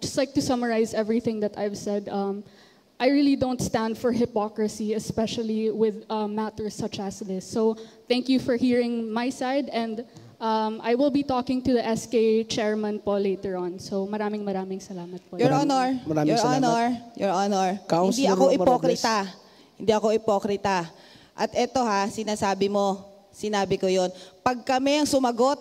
just like to summarize everything that I've said. I really don't stand for hypocrisy, especially with matters such as this. So thank you for hearing my side, and I will be talking to the SK chairman po later on. So maraming salamat po. Your Honor, Maraming Your salamat. Honor, Your Honor, hindi Councilor ako Roma ipokrita. Hindi ako ipokrita. At eto ha, sinasabi mo, sinabi ko yon. Pag kami ang sumagot,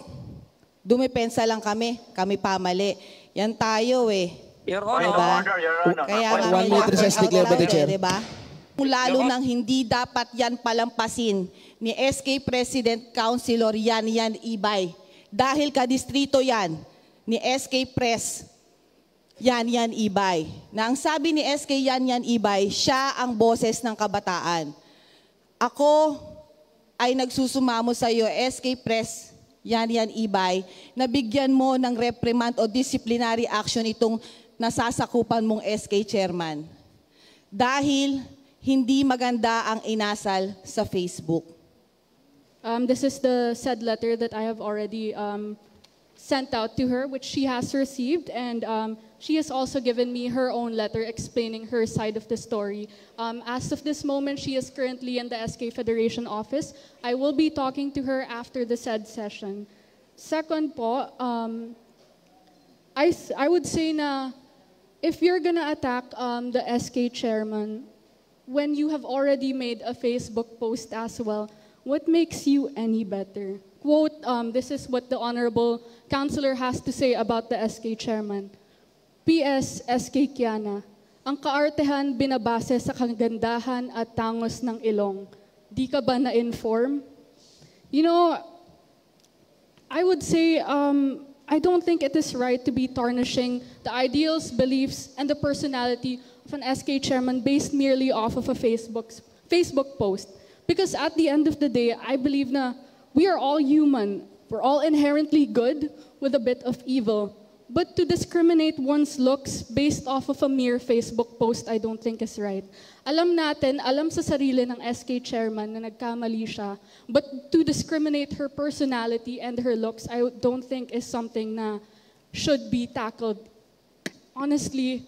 dumipensa lang kami pamali. Yan tayo eh. Your Honor. Diba? Your Honor. Kaya nga One minute recess declared by the chair. Diba? Lalo nang hindi dapat yan palampasin ni SK President Councilor Yan Ibay. Dahil kadistrito yan ni SK Pres Yan Ibay. Na ang sabi ni SK Yan Ibay, siya ang boses ng kabataan. Ako ay nagsusumamo sa iyo, SK Pres Yan Ibay, na bigyan mo ng reprimand o disciplinary action itong nasasakupan mong SK Chairman. Dahil hindi maganda ang inasal sa Facebook. This is the said letter that I have already sent out to her, which she has received, and she has also given me her own letter explaining her side of the story. As of this moment, she is currently in the SK Federation office. I will be talking to her after the said session. Second po, I would say na if you're gonna attack the SK chairman, when you have already made a Facebook post as well, what makes you any better? Quote, this is what the Honorable Councilor has to say about the SK chairman. PS, SK Kiana, ang kaartehan binabase sa kagandahan at tangos ng ilong. Di ka ba na-inform? You know, I would say, I don't think it is right to be tarnishing the ideals, beliefs, and the personality of an SK chairman based merely off of a Facebook post. Because at the end of the day, I believe na we are all human. We're all inherently good with a bit of evil. But to discriminate one's looks based off of a mere Facebook post, I don't think is right. Alam natin, alam sa sarili ng SK chairman na nagkamali siya. But to discriminate her personality and her looks, I don't think is something na should be tackled. Honestly,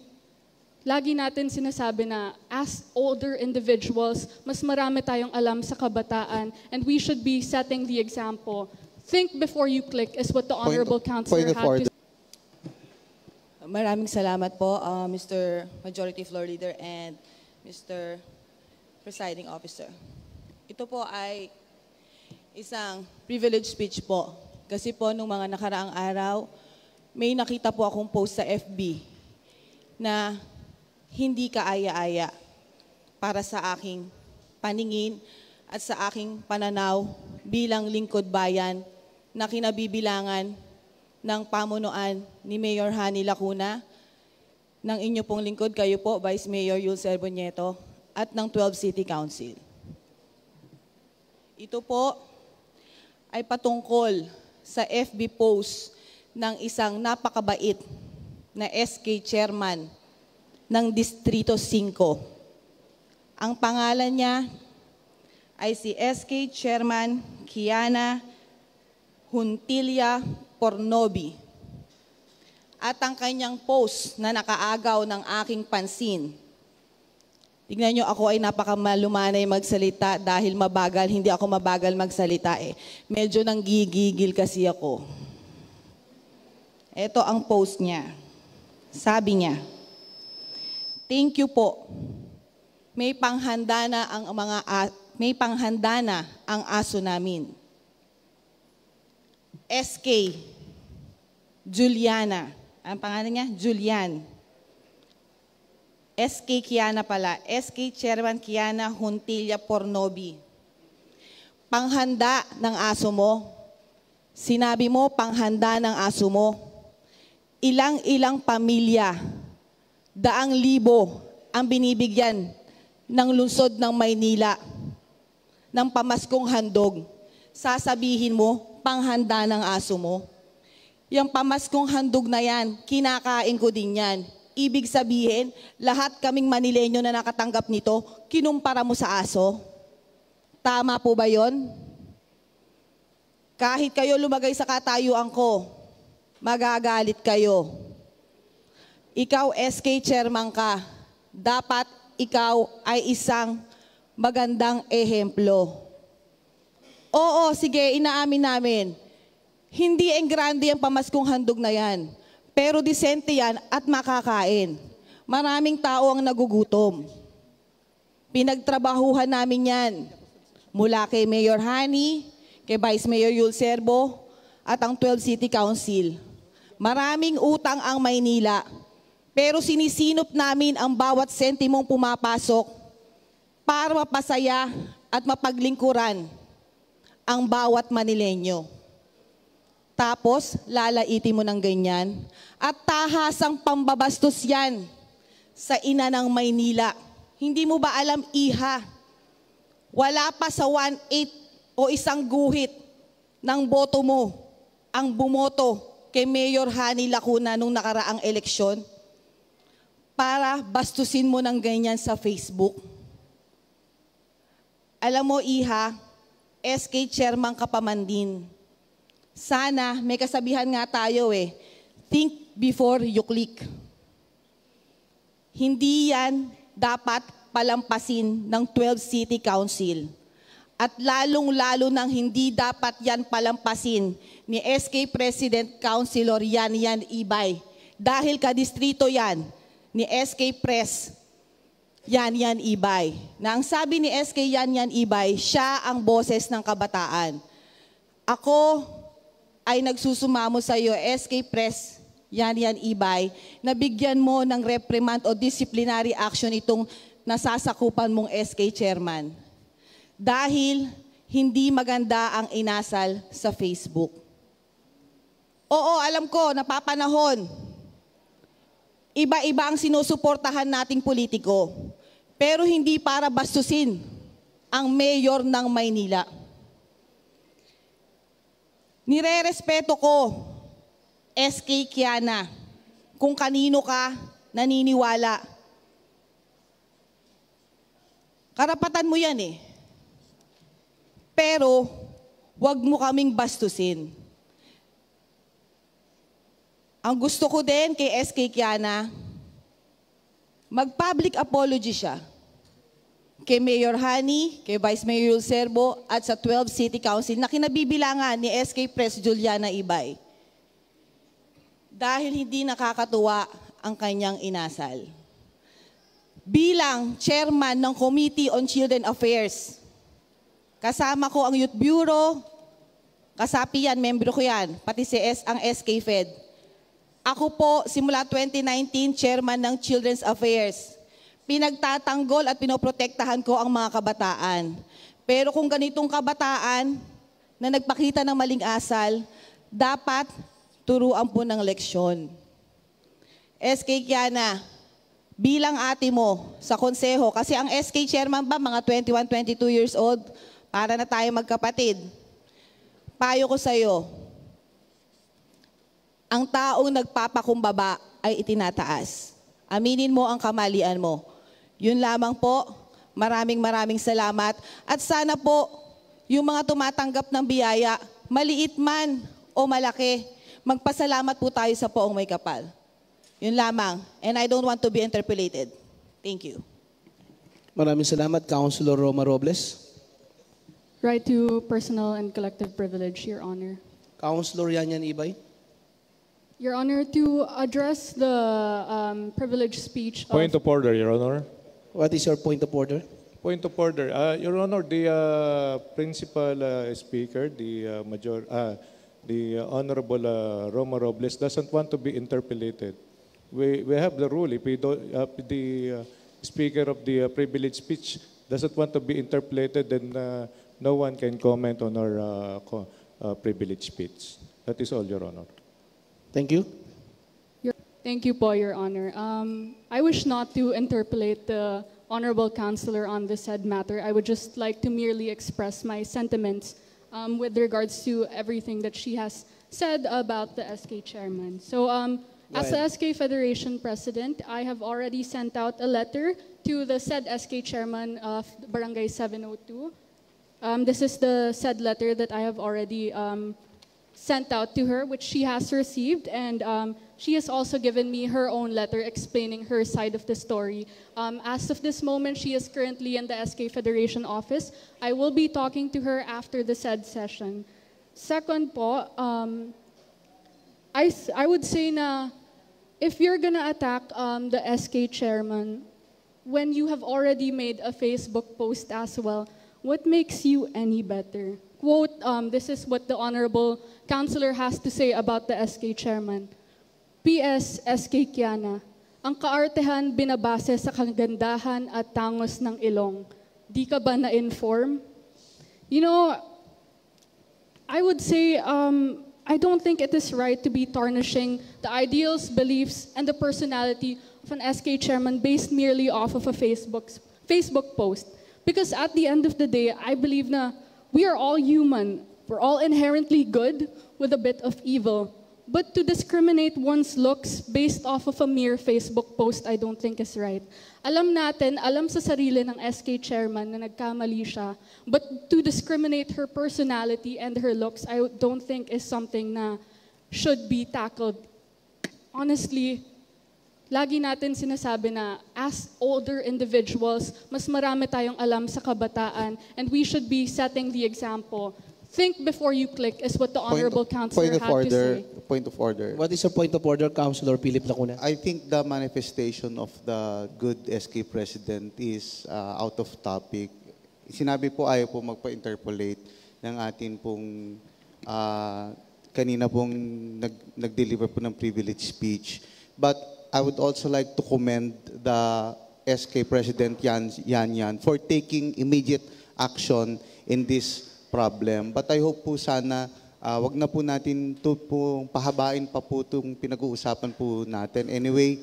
lagi natin sinasabi na as older individuals, mas marami tayong alam sa kabataan, and we should be setting the example. Think before you click is what the Honorable Councilor had to say. Maraming salamat po, Mr. Majority Floor Leader and Mr. Presiding Officer. Ito po ay isang privilege speech po. Kasi po, nung mga nakaraang araw, may nakita po akong post sa FB na hindi kaaya-aya para sa aking paningin at sa aking pananaw bilang lingkod bayan na kinabibilangan ng pamunuan ni Mayor Hani Lacuna, ng inyo pong lingkod, kayo po, Vice Mayor Yulcer Bonyeto, at ng 12 City Council. Ito po ay patungkol sa FB post ng isang napakabait na SK Chairman ng Distrito 5. Ang pangalan niya ay si SK Chairman Kiana Huntilla Pornobi. At ang kanyang post na nakaagaw ng aking pansin. Tingnan nyo, ako ay napakamalumanay magsalita dahil mabagal, hindi ako mabagal magsalita eh. Medyo nanggigigil kasi ako. Ito ang post niya. Sabi niya, "Thank you po. May panghanda na ang aso namin. SK Juliana." Ang pangalan niya, Julian. SK Kiana pala. SK Chairman Kiana Huntilla Pornobi. Panghanda ng aso mo. Sinabi mo, panghanda ng aso mo. Ilang pamilya, daang libo ang binibigyan ng lungsod ng Maynila ng pamaskong handog. Sasabihin mo, panghanda ng aso mo. Yung pamaskong handog na yan, kinakain ko din yan. Ibig sabihin, lahat kaming Manileño na nakatanggap nito, kinumpara mo sa aso. Tama po ba yon? Kahit kayo lumagay sa katayuan ko, magagalit kayo. ikaw SK chairman ka, dapat ikaw ay isang magandang ehemplo. Oo, sige, inaamin namin. Hindi engrande ang pamaskong handog na yan. Pero disente yan at makakain. Maraming tao ang nagugutom. Pinagtrabahuhan namin yan. Mula kay Mayor Hani, kay Vice Mayor Yul Serbo, at ang 12 City Council. Maraming utang ang Maynila. Pero sinisinop namin ang bawat sentimong pumapasok para mapasaya at mapaglingkuran ang bawat Manilenyo. Tapos, lalaitin mo ng ganyan at tahasang pambabastos yan sa ina ng Maynila. Hindi mo ba alam, iha? Wala pa sa 1/8 o isang guhit ng boto mo ang bumoto kay Mayor Hani Lacuna nung nakaraang eleksyon para bastusin mo ng ganyan sa Facebook. Alam mo, iha, SK chairman ka pa man din. Sana, may kasabihan nga tayo think before you click. Hindi yan dapat palampasin ng 12 City Council. At lalong-lalo nang hindi dapat yan palampasin ni SK President Councilor Yan Ibay. Dahil kadistrito yan ni SK Pres Yan Ibay. Na ang sabi ni SK Yan Ibay, siya ang boses ng kabataan. Ako ay nagsusumamo sa iyo, SK Pres Yan Ibay, na bigyan mo ng reprimand o disciplinary action itong nasasakupan mong SK Chairman. Dahil hindi maganda ang inasal sa Facebook. Oo, alam ko, napapanahon. Iba-iba ang sinusuportahan nating politiko. Pero hindi para bastusin ang mayor ng Maynila. Nire-respeto ko, SK Kiana, kung kanino ka naniniwala. Karapatan mo yan Pero, wag mo kaming bastusin. Ang gusto ko din kay SK Kiana, mag-public apology siya. Kay Mayor Hani, kay Vice Mayor Yul Serbo, at sa 12 City Council na kinabibilangan ni SK Pres Juliana Ibay. Dahil hindi nakakatuwa ang kanyang inasal. Bilang chairman ng Committee on Children Affairs, kasama ko ang Youth Bureau, kasapi yan, membro ko yan, pati ang SK Fed. Ako po, simula 2019, chairman ng Children's Affairs. Pinagtatanggol at pinoprotektahan ko ang mga kabataan. Pero kung ganitong kabataan na nagpakita ng maling asal, dapat turuan po ng leksyon. SK Kiana, bilang ate mo sa konseho, kasi ang SK chairman ba, mga 21, 22 years old, para na tayo magkapatid. Payo ko sa'yo, ang taong nagpapakumbaba ay itinataas. Aminin mo ang kamalian mo. Yun lamang po. Maraming salamat. At sana po, yung mga tumatanggap ng biyaya, maliit man o malaki, magpasalamat po tayo sa poong may kapal. Yun lamang. And I don't want to be interpolated. Thank you. Maraming salamat, Councilor Roma Robles. Right to personal and collective privilege, Your Honor. Councilor Yan Ibay. Your Honor, to address the privileged speech of... Point of order, Your Honor. What is your point of order? Point of order. Your Honor, the principal speaker, the Honorable Roma Robles, doesn't want to be interpolated. We have the rule. If we don't, the speaker of the privileged speech doesn't want to be interpolated, then no one can comment on our privileged speech. That is all, Your Honor. Thank you. Thank you po, Your Honor. I wish not to interpolate the Honorable Councilor on this said matter. I would just like to merely express my sentiments with regards to everything that she has said about the SK chairman. So as the SK Federation President, I have already sent out a letter to the said SK chairman of Barangay 702. This is the said letter that I have already sent out to her, which she has received, and she has also given me her own letter explaining her side of the story. As of this moment, she is currently in the SK Federation office. I will be talking to her after the said session. Second po, I would say na if you're gonna attack the SK chairman, when you have already made a Facebook post as well, what makes you any better? Quote, this is what the Honorable Councilor has to say about the SK chairman. PS, SK Kiana, ang kaartehan binabase sa kagandahan at tangos ng ilong. Di ka ba na-inform? You know, I would say I don't think it is right to be tarnishing the ideals, beliefs, and the personality of an SK chairman based merely off of a Facebook post. Because at the end of the day, I believe na we are all human. We're all inherently good with a bit of evil. But to discriminate one's looks based off of a mere Facebook post, I don't think is right. Alam natin, alam sa sarili ng SK chairman na nagkamali siya. But to discriminate her personality and her looks, I don't think is something na should be tackled. Honestly, lagi natin sinasabi na as older individuals, mas marami tayong alam sa kabataan, and we should be setting the example. Think before you click is what the Honorable Councilor had to say. Point of order. What is your point of order, Councilor Philip Lacuna? I think the manifestation of the good SK President is out of topic. Sinabi po ayaw po magpa-interpolate ng atin pong kanina pong nag-deliver po ng privilege speech. But I would also like to commend the SK President Yan for taking immediate action in this problem. But I hope po sana wag na po natin to po pahabain pa po itong pinag-uusapan po natin. Anyway,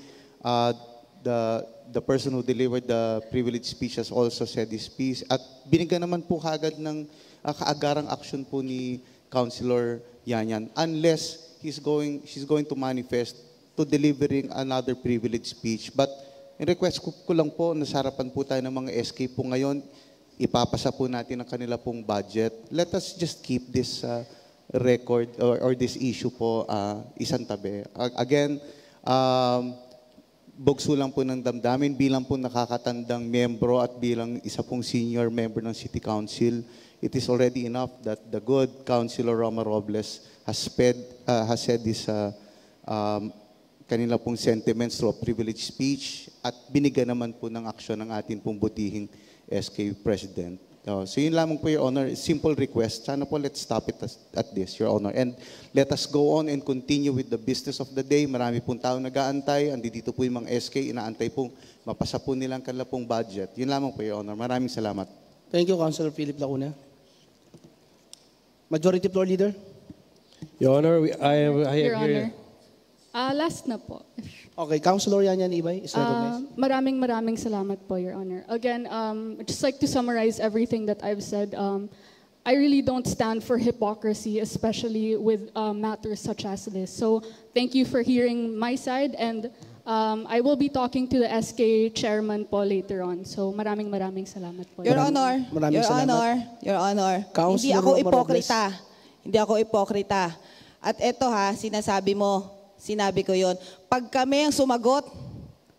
the person who delivered the privilege speech has also said his piece. At binigyan naman po kagad ng kaagarang action po ni Councilor Yan unless she's going to manifest to delivering another privilege speech. But in request ko lang po, nasa harapan po tayo ng mga SK po ngayon, ipapasa po natin ang kanila pong budget. Let us just keep this record or this issue po isang tabi. Again, bugso lang po ng damdamin bilang po nakakatandang membro at bilang isa pong senior member ng City Council. It is already enough that the good Councilor Roma Robles has said this kanila pong sentiments through a privilege speech at binigyan naman po ng aksyon ng atin pong butihing SK President. So yun lamang po, Your Honor. Simple request. Sana po let's stop it at this, Your Honor. And let us go on and continue with the business of the day. Marami pong tao nag-aantay. Andito po yung mga SK. Inaantay pong mapasa po nilang kanila pong budget. Yun lamang po, Your Honor. Maraming salamat. Thank you, Councilor Philip Lacuna. Majority Floor Leader. Your Honor, I Your agree. Honor. Last na po. Okay, Councilor Yan Ibay is recognized. Maraming salamat po, Your Honor. Again, I'd just like to summarize everything that I've said. I really don't stand for hypocrisy, especially with matters such as this. So thank you for hearing my side, and I will be talking to the SK chairman po later on. So maraming salamat po. Your Honor, Maraming Your salamat. Honor, Your Honor, hindi Councilor ako Roma ipokrita. Hindi ako ipokrita. At eto sinabi ko yon. Pag kami ang sumagot,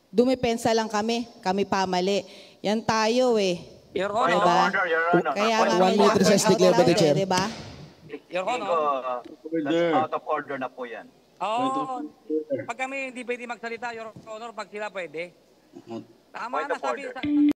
dumipensa lang kami pamali. Yan tayo eh. Your Honor, Diba? Your Honor. Kaya One kami minute recess declared by the chair. Diba? Your Honor. That's out of order na po yan. Oo. Pag kami hindi pwede magsalita, Your Honor, pag sila pwede. Tama Point na, of order. sabi